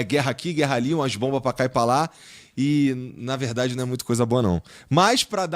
guerra aqui, guerra ali, umas bombas pra cá e pra lá. E, na verdade, não é muito coisa boa, não. Mas, pra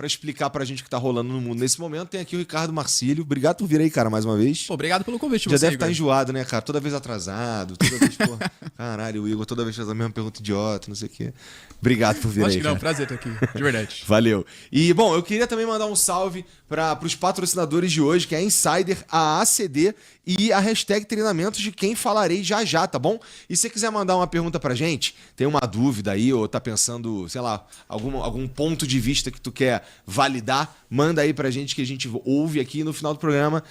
explicar pra gente o que tá rolando no mundo nesse momento, tem aqui o Ricardo Marcílio. Obrigado por vir aí, cara, mais uma vez. Pô, obrigado pelo convite. Já deve estar enjoado, né, cara? Toda vez atrasado, toda vez, pô... Caralho, o Igor toda vez faz a mesma pergunta idiota, não sei o quê. Obrigado por vir aí, cara. Não, prazer estar aqui, de verdade. Valeu. E, bom, eu queria também mandar um salve para os patrocinadores de hoje, que é a Insider, a ACD e a hashtag treinamentos de quem falarei já já, tá bom? E se você quiser mandar uma pergunta pra gente, tem uma dúvida aí, ou tá pensando, sei lá, algum ponto de vista que tu quer validar, manda aí pra gente que a gente ouve aqui e no final do programa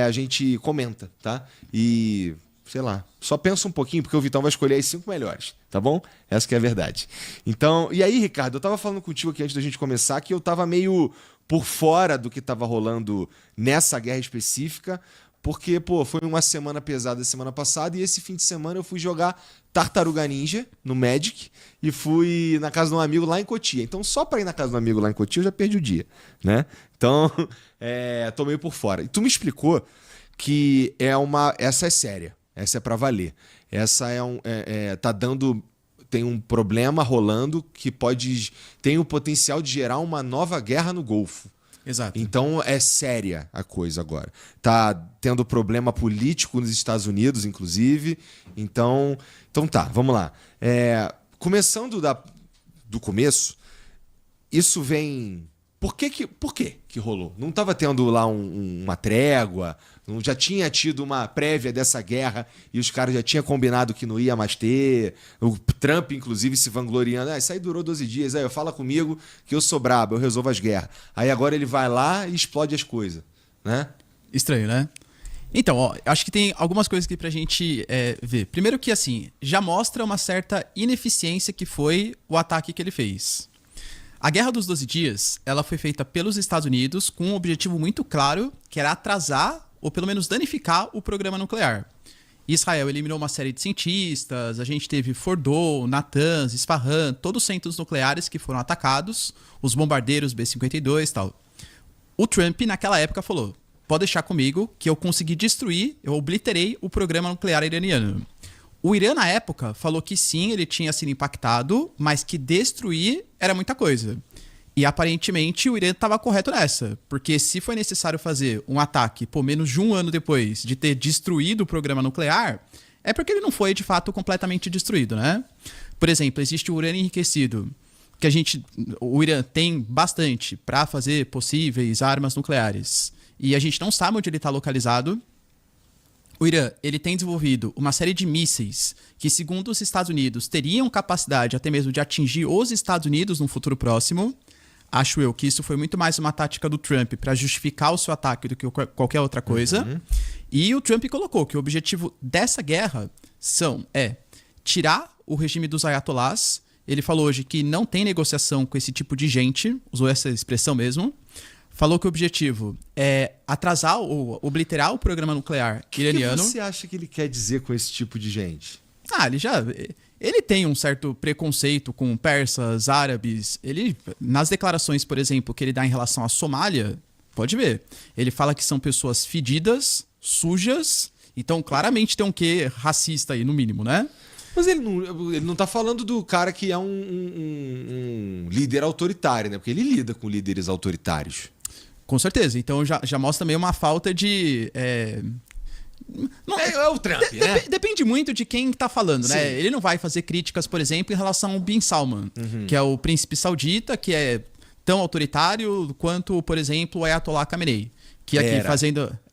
a gente comenta, tá? E... sei lá, só pensa um pouquinho, porque o Vitão vai escolher as 5 melhores, tá bom? Essa que é a verdade. Então, e aí, Ricardo, eu tava falando contigo aqui antes da gente começar que eu tava meio por fora do que tava rolando nessa guerra específica, porque, pô, foi uma semana pesada semana passada e esse fim de semana eu fui jogar Tartaruga Ninja no Magic e fui na casa de um amigo lá em Cotia. Então, só pra ir na casa de um amigo lá em Cotia eu já perdi o dia, né? Então, tô meio por fora. E tu me explicou que essa é séria. Essa é pra valer. Essa tem um problema rolando que tem o potencial de gerar uma nova guerra no Golfo. Exato. Então é séria a coisa agora. Tá tendo problema político nos Estados Unidos, inclusive. Então tá, vamos lá. Começando do começo, isso vem... Por que rolou? Não estava tendo lá uma trégua? Não já tinha tido uma prévia dessa guerra e os caras já tinham combinado que não ia mais ter? O Trump, inclusive, se vangloriando. Isso aí durou 12 dias. Aí, fala comigo que eu sou brabo, eu resolvo as guerras. Aí agora ele vai lá e explode as coisas, né? Estranho, né? Então, ó, acho que tem algumas coisas aqui pra gente ver. Primeiro que, assim, já mostra uma certa ineficiência que foi o ataque que ele fez. A Guerra dos 12 Dias, ela foi feita pelos Estados Unidos com um objetivo muito claro, que era atrasar ou pelo menos danificar o programa nuclear. Israel eliminou uma série de cientistas, a gente teve Fordow, Natanz, Isfahan, todos os centros nucleares que foram atacados, os bombardeiros B-52 e tal. O Trump, naquela época, falou, pode deixar comigo que eu consegui destruir, eu obliterei o programa nuclear iraniano. O Irã, na época, falou que sim, ele tinha sido impactado, mas que destruir era muita coisa. E, aparentemente, o Irã estava correto nessa. Porque se foi necessário fazer um ataque, por menos de um ano depois de ter destruído o programa nuclear, é porque ele não foi, de fato, completamente destruído, né? Por exemplo, existe o urânio enriquecido, que o Irã tem bastante para fazer possíveis armas nucleares. E a gente não sabe onde ele está localizado. O Irã, ele tem desenvolvido uma série de mísseis que, segundo os Estados Unidos, teriam capacidade até mesmo de atingir os Estados Unidos no futuro próximo. Acho eu que isso foi muito mais uma tática do Trump para justificar o seu ataque do que qualquer outra coisa. Uhum. E o Trump colocou que o objetivo dessa guerra é tirar o regime dos ayatolás. Ele falou hoje que não tem negociação com esse tipo de gente, usou essa expressão mesmo. Falou que o objetivo é atrasar ou obliterar o programa nuclear iraniano. O que você acha que ele quer dizer com esse tipo de gente? Ele tem um certo preconceito com persas, árabes. Ele, nas declarações, por exemplo, que ele dá em relação à Somália, pode ver. Ele fala que são pessoas fedidas, sujas. Então, claramente tem um quê racista aí, no mínimo, né? Mas ele não tá falando do cara que é um líder autoritário, né? Porque ele lida com líderes autoritários. Com certeza. Então já mostra também uma falta de... É o Trump, né? Depende muito de quem tá falando, Sim. né? Ele não vai fazer críticas, por exemplo, em relação ao Bin Salman, que é o príncipe saudita, que é tão autoritário quanto, por exemplo, o Ayatollah Khamenei. Que aqui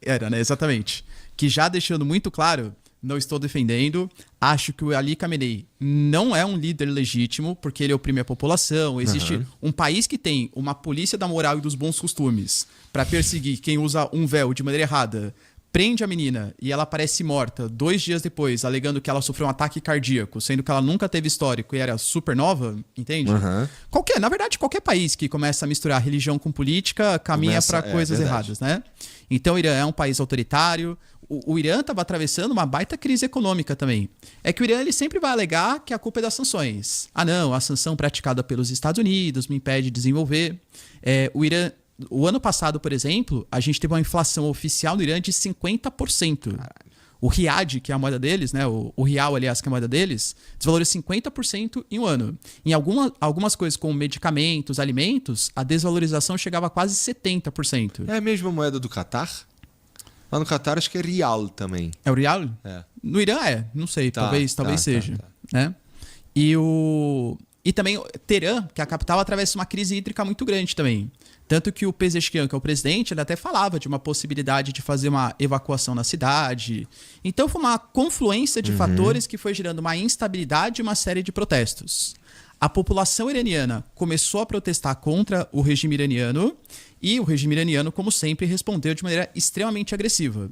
Era, né? Exatamente. Que já deixando muito claro... Não estou defendendo. Acho que o Ali Khamenei não é um líder legítimo, porque ele oprime a população. Existe um país que tem uma polícia da moral e dos bons costumes para perseguir quem usa um véu de maneira errada, prende a menina e ela aparece morta 2 dias depois, alegando que ela sofreu um ataque cardíaco, sendo que ela nunca teve histórico e era super nova, entende? Na verdade, qualquer país que começa a misturar religião com política caminha para coisas erradas, né? Então, o Irã é um país autoritário. O Irã estava atravessando uma baita crise econômica também. É que o Irã ele sempre vai alegar que a culpa é das sanções. Ah, não, a sanção praticada pelos Estados Unidos me impede de desenvolver. O Irã, o ano passado, por exemplo, a gente teve uma inflação oficial no Irã de 50%. Caralho. o Riad, que é a moeda deles, né? O real, aliás, que é a moeda deles, desvalorizou 50% em um ano. Em algumas coisas, como medicamentos, alimentos, a desvalorização chegava a quase 70%. É a mesma moeda do Catar? Lá no Catar acho que é Rial também. É o real? É. No Irã não sei, Tá, talvez seja. tá. Né? E também Teherã, que é a capital, atravessa uma crise hídrica muito grande também. Tanto que o Pezeshkian, que é o presidente, ele até falava de uma possibilidade de fazer uma evacuação na cidade. Então foi uma confluência de fatores que foi gerando uma instabilidade e uma série de protestos. A população iraniana começou a protestar contra o regime iraniano e o regime iraniano, como sempre, respondeu de maneira extremamente agressiva.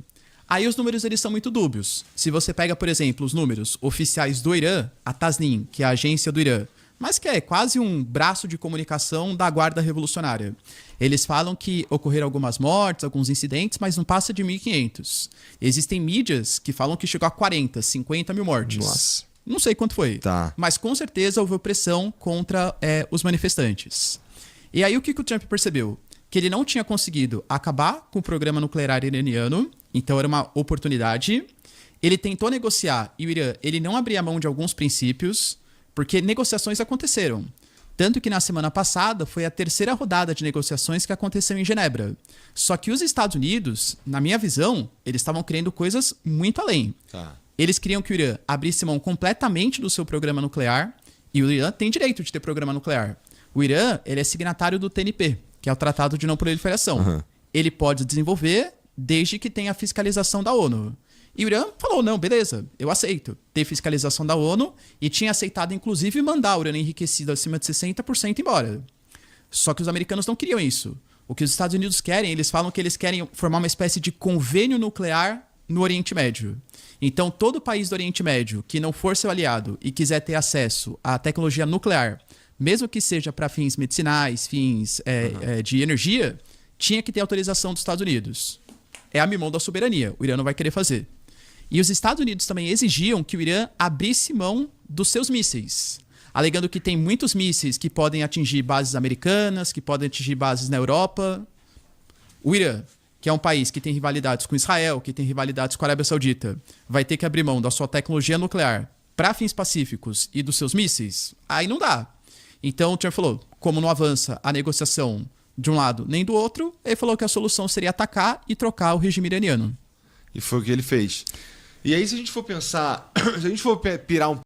Aí os números eles são muito dúbios. Se você pega, por exemplo, os números oficiais do Irã, a Tasnim, que é a agência do Irã, mas que é quase um braço de comunicação da Guarda Revolucionária. Eles falam que ocorreram algumas mortes, alguns incidentes, mas não passa de 1.500. Existem mídias que falam que chegou a 40, 50 mil mortes. Nossa. Não sei quanto foi, mas com certeza houve opressão contra os manifestantes. E aí o que o Trump percebeu? Que ele não tinha conseguido acabar com o programa nuclear iraniano, então era uma oportunidade. Ele tentou negociar e o Irã ele não abria mão de alguns princípios, porque negociações aconteceram. Tanto que na semana passada foi a terceira rodada de negociações que aconteceu em Genebra. Só que os Estados Unidos, na minha visão, eles estavam querendo coisas muito além. Eles queriam que o Irã abrisse mão completamente do seu programa nuclear, e o Irã tem direito de ter programa nuclear. O Irã ele é signatário do TNP, que é o Tratado de Não Proliferação. Ele pode desenvolver desde que tenha a fiscalização da ONU. E o Irã falou, não, beleza, eu aceito ter fiscalização da ONU e tinha aceitado, inclusive, mandar o urânio enriquecido acima de 60% embora. Só que os americanos não queriam isso. O que os Estados Unidos querem, eles falam que eles querem formar uma espécie de convênio nuclear no Oriente Médio. Então, todo país do Oriente Médio que não for seu aliado e quiser ter acesso à tecnologia nuclear, mesmo que seja para fins medicinais, fins de energia, tinha que ter autorização dos Estados Unidos. É a mão da soberania. O Irã não vai querer fazer. E os Estados Unidos também exigiam que o Irã abrisse mão dos seus mísseis, alegando que tem muitos mísseis que podem atingir bases americanas, que podem atingir bases na Europa. O Irã, que é um país que tem rivalidades com Israel, que tem rivalidades com a Arábia Saudita, vai ter que abrir mão da sua tecnologia nuclear para fins pacíficos e dos seus mísseis? Aí não dá. Então o Trump falou, como não avança a negociação de um lado nem do outro, ele falou que a solução seria atacar e trocar o regime iraniano. E foi o que ele fez. E aí, se a gente for pensar, se a gente for pirar um